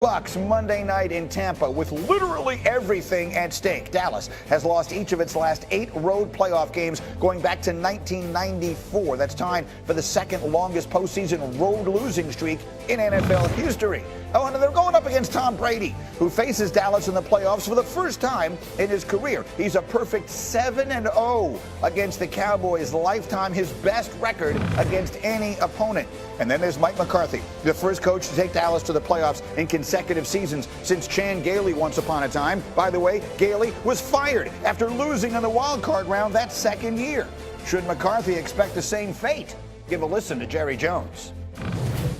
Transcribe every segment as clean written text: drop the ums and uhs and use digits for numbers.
Bucks Monday night in Tampa with literally everything at stake. Dallas has lost each of its last 8 road playoff games going back to 1994. That's tied for the second longest postseason road losing streak in NFL history. Oh, and they're going up against Tom Brady, who faces Dallas in the playoffs for the first time in his career. He's a perfect 7-0 against the Cowboys' lifetime, his best record against any opponent. And then there's Mike McCarthy, the first coach to take Dallas to the playoffs in consecutive seasons since Chan Gailey once upon a time. By the way, Gailey was fired after losing in the wild card round that second year. Should McCarthy expect the same fate? Give a listen to Jerry Jones.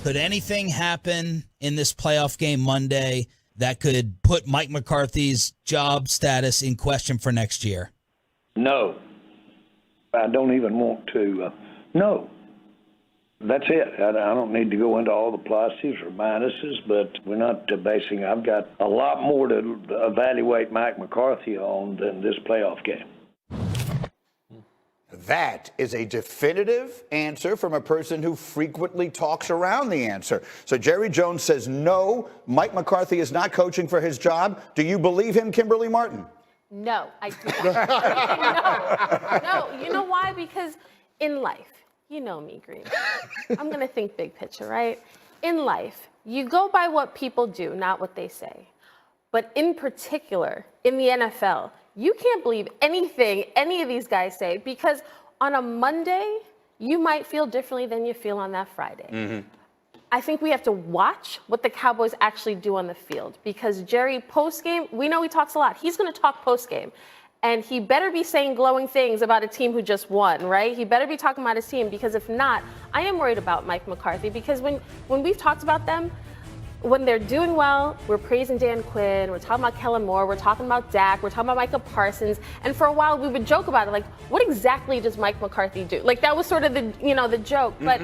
Could anything happen in this playoff game Monday that could put Mike McCarthy's job status in question for next year? No. I don't even want to. No. That's it. I don't need to go into all the pluses or minuses, but we're not basing. I've got a lot more to evaluate Mike McCarthy on than this playoff game. That is a definitive answer from a person who frequently talks around the answer. So Jerry Jones says no, Mike McCarthy is not coaching for his job. Do you believe him, Kimberly Martin? No, I do not. No. You know why? Because in life, you know me, Green. I'm going to think big picture, right? In life, you go by what people do, not what they say. But in particular, in the NFL, you can't believe anything any of these guys say, because on a Monday, you might feel differently than you feel on that Friday. Mm-hmm. I think we have to watch what the Cowboys actually do on the field, because Jerry, post-game, we know he talks a lot. He's going to talk post-game. And he better be saying glowing things about a team who just won, right? He better be talking about his team, because if not, I am worried about Mike McCarthy, because when we've talked about them, when they're doing well, we're praising Dan Quinn, we're talking about Kellen Moore, we're talking about Dak, we're talking about Micah Parsons, and for a while we would joke about it, like, what exactly does Mike McCarthy do? Like, that was sort of the joke, but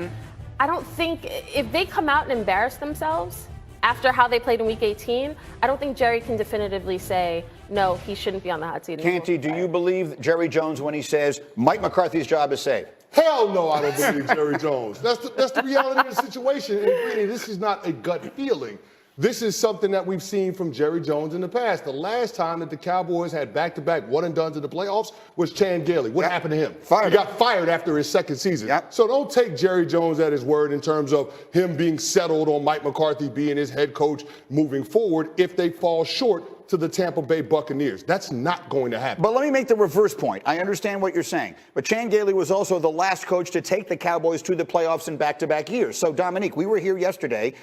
I don't think, if they come out and embarrass themselves after how they played in Week 18, I don't think Jerry can definitively say, no, he shouldn't be on the hot seat anymore. Canty, do you believe Jerry Jones when he says Mike McCarthy's job is safe? Hell no, I don't believe Jerry Jones. That's the reality of the situation. And really, this is not a gut feeling. This is something that we've seen from Jerry Jones in the past. The last time that the Cowboys had back-to-back one-and-dones in the playoffs was Chan Gailey. What happened to him? He got fired after his second season. So don't take Jerry Jones at his word in terms of him being settled on Mike McCarthy being his head coach moving forward if they fall short to the Tampa Bay Buccaneers. That's not going to happen. But let me make the reverse point. I understand what you're saying. But Chan Gailey was also the last coach to take the Cowboys to the playoffs in back-to-back years. So, Dominique, we were here yesterday.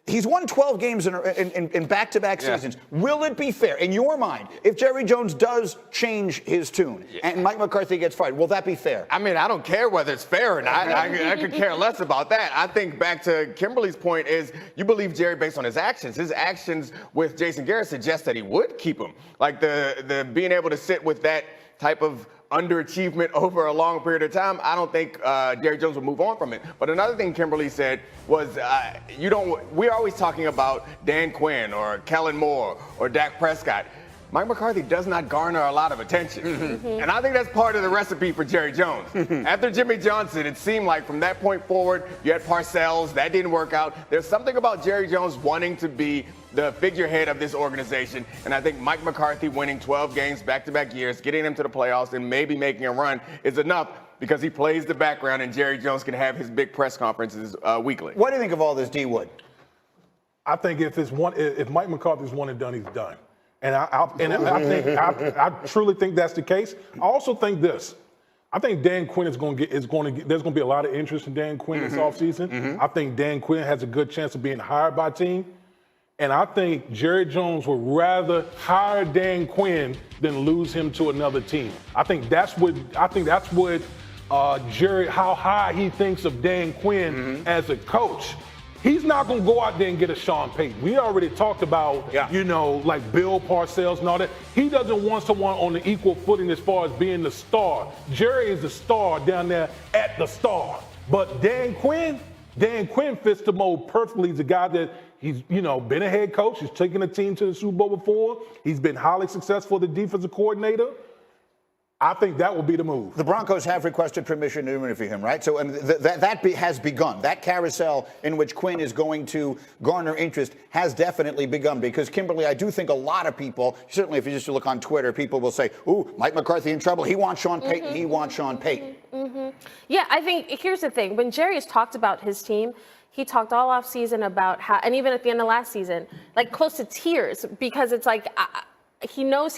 He's won 12 games in back-to-back seasons. Will it be fair, in your mind, if Jerry Jones does change his tune and Mike McCarthy gets fired, will that be fair? I mean, I don't care whether it's fair or not. I could care less about that. I think back to Kimberly's point is you believe Jerry based on his actions. His actions with Jason Garrett suggest that he would keep him. Like the being able to sit with that type of underachievement over a long period of time, I don't think Jerry Jones will move on from it. But another thing Kimberly said was, we're always talking about Dan Quinn or Kellen Moore or Dak Prescott. Mike McCarthy does not garner a lot of attention. And I think that's part of the recipe for Jerry Jones. After Jimmy Johnson, it seemed like from that point forward, you had Parcells, that didn't work out. There's something about Jerry Jones wanting to be the figurehead of this organization. And I think Mike McCarthy winning 12 games back-to-back years, getting them to the playoffs and maybe making a run is enough, because he plays the background and Jerry Jones can have his big press conferences weekly. What do you think of all this, D. Wood? I think if Mike McCarthy's one and done, he's done. And I truly think that's the case. I also think this. I think Dan Quinn there's going to be a lot of interest in Dan Quinn this offseason. I think Dan Quinn has a good chance of being hired by a team. And I think Jerry Jones would rather hire Dan Quinn than lose him to another team. I think that's what Jerry, how high he thinks of Dan Quinn as a coach. He's not going to go out there and get a Sean Payton. We already talked about, like Bill Parcells and all that. He doesn't want someone on the equal footing as far as being the star. Jerry is the star down there at the star. But Dan Quinn fits the mold perfectly. He's a guy that he's, been a head coach. He's taken a team to the Super Bowl before. He's been highly successful as a defensive coordinator. I think that will be the move. The Broncos have requested permission to interview him, right? So has begun. That carousel in which Quinn is going to garner interest has definitely begun, because, Kimberly, I do think a lot of people, certainly if you just look on Twitter, people will say, ooh, Mike McCarthy in trouble. He wants Sean Payton. He wants Sean Payton. Yeah, I think here's the thing. When Jerry has talked about his team, he talked all off season about how, and even at the end of last season, like close to tears, because it's like he knows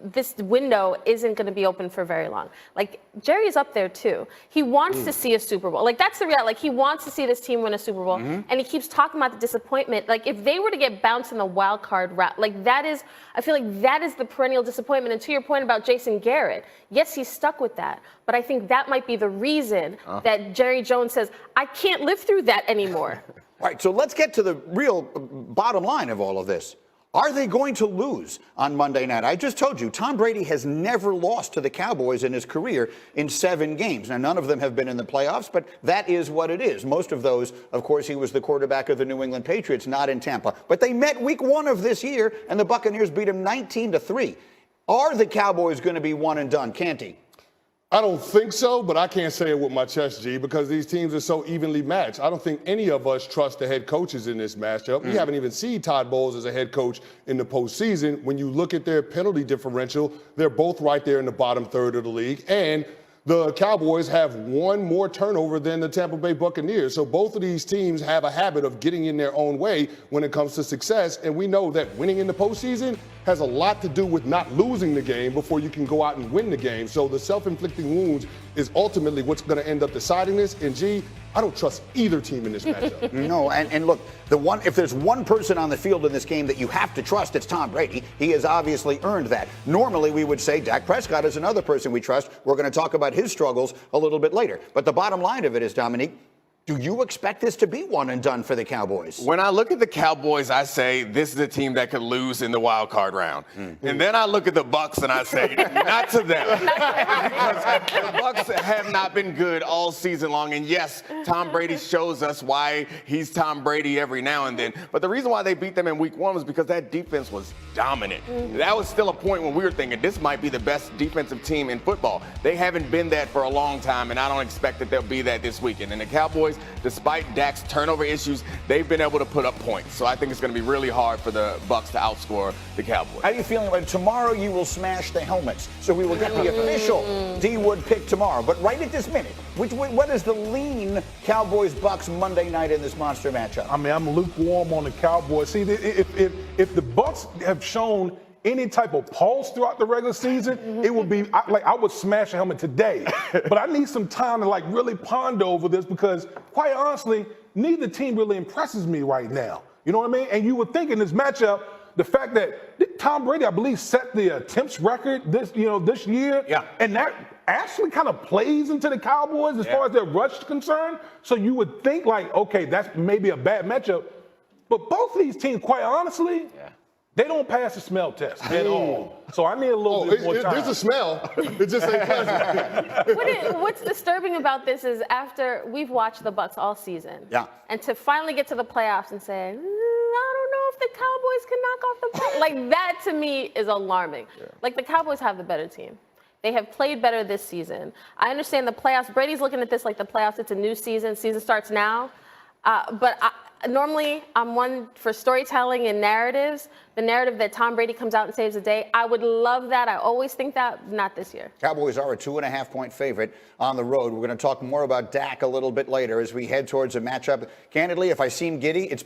this window isn't going to be open for very long. Like, Jerry's up there too. He wants to see a Super Bowl. Like, that's the reality. Like, he wants to see this team win a Super Bowl, and he keeps talking about the disappointment. Like, if they were to get bounced in the wild card route, like, I feel like that is the perennial disappointment. And to your point about Jason Garrett, yes, he's stuck with that, but I think that might be the reason that Jerry Jones says, I can't live through that anymore. All right, so let's get to the real bottom line of all of this. Are they going to lose on Monday night? I just told you, Tom Brady has never lost to the Cowboys in his career in 7 games. Now, none of them have been in the playoffs, but that is what it is. Most of those, of course, he was the quarterback of the New England Patriots, not in Tampa. But they met week 1 of this year, and the Buccaneers beat him 19-3. Are the Cowboys going to be one and done, Canty? I don't think so, but I can't say it with my chest, G, because these teams are so evenly matched. I don't think any of us trust the head coaches in this matchup. We haven't even seen Todd Bowles as a head coach in the postseason. When you look at their penalty differential, they're both right there in the bottom third of the league. And the Cowboys have 1 more turnover than the Tampa Bay Buccaneers. So both of these teams have a habit of getting in their own way when it comes to success. And we know that winning in the postseason has a lot to do with not losing the game before you can go out and win the game. So the self-inflicting wounds is ultimately what's going to end up deciding this. And, G, I don't trust either team in this matchup. No, and look, if there's one person on the field in this game that you have to trust, it's Tom Brady. He has obviously earned that. Normally, we would say Dak Prescott is another person we trust. We're going to talk about his struggles a little bit later. But the bottom line of it is, Dominique, do you expect this to be one and done for the Cowboys? When I look at the Cowboys, I say this is a team that could lose in the wild card round. And then I look at the Bucs and I say, not to them. Because the Bucs have not been good all season long. And yes, Tom Brady shows us why he's Tom Brady every now and then. But the reason why they beat them in week 1 was because that defense was dominant. That was still a point when we were thinking this might be the best defensive team in football. They haven't been that for a long time, and I don't expect that they'll be that this weekend. And the Cowboys, despite Dak's turnover issues, they've been able to put up points. So I think it's going to be really hard for the Bucs to outscore the Cowboys. How are you feeling about it? Tomorrow you will smash the helmets. So we will get the official D-Wood pick tomorrow. But right at this minute, what is the lean Cowboys-Bucs Monday night in this monster matchup? I mean, I'm lukewarm on the Cowboys. See, if the Bucs have shown any type of pulse throughout the regular season, it would be I would smash a helmet today. But I need some time to really ponder over this, because quite honestly, neither team really impresses me right now. You know what I mean? And you would think in this matchup, the fact that Tom Brady, I believe, set the attempts record this year, and that actually kind of plays into the Cowboys as far as their rush is concerned. So you would think okay, that's maybe a bad matchup. But both of these teams, quite honestly, they don't pass the smell test at all. So I need a little bit more time. There's a smell. It just ain't pleasant. What's disturbing about this is after we've watched the Bucs all season, and to finally get to the playoffs and say, I don't know if the Cowboys can knock off the Bucs. Like, that to me is alarming. Like, the Cowboys have the better team. They have played better this season. I understand the playoffs. Brady's looking at this like the playoffs. It's a new season. Season starts now. But normally, I'm one for storytelling and narratives. The narrative that Tom Brady comes out and saves the day, I would love that. I always think that. Not this year. Cowboys are a 2.5-point favorite on the road. We're going to talk more about Dak a little bit later as we head towards a matchup. Candidly, if I seem giddy, it's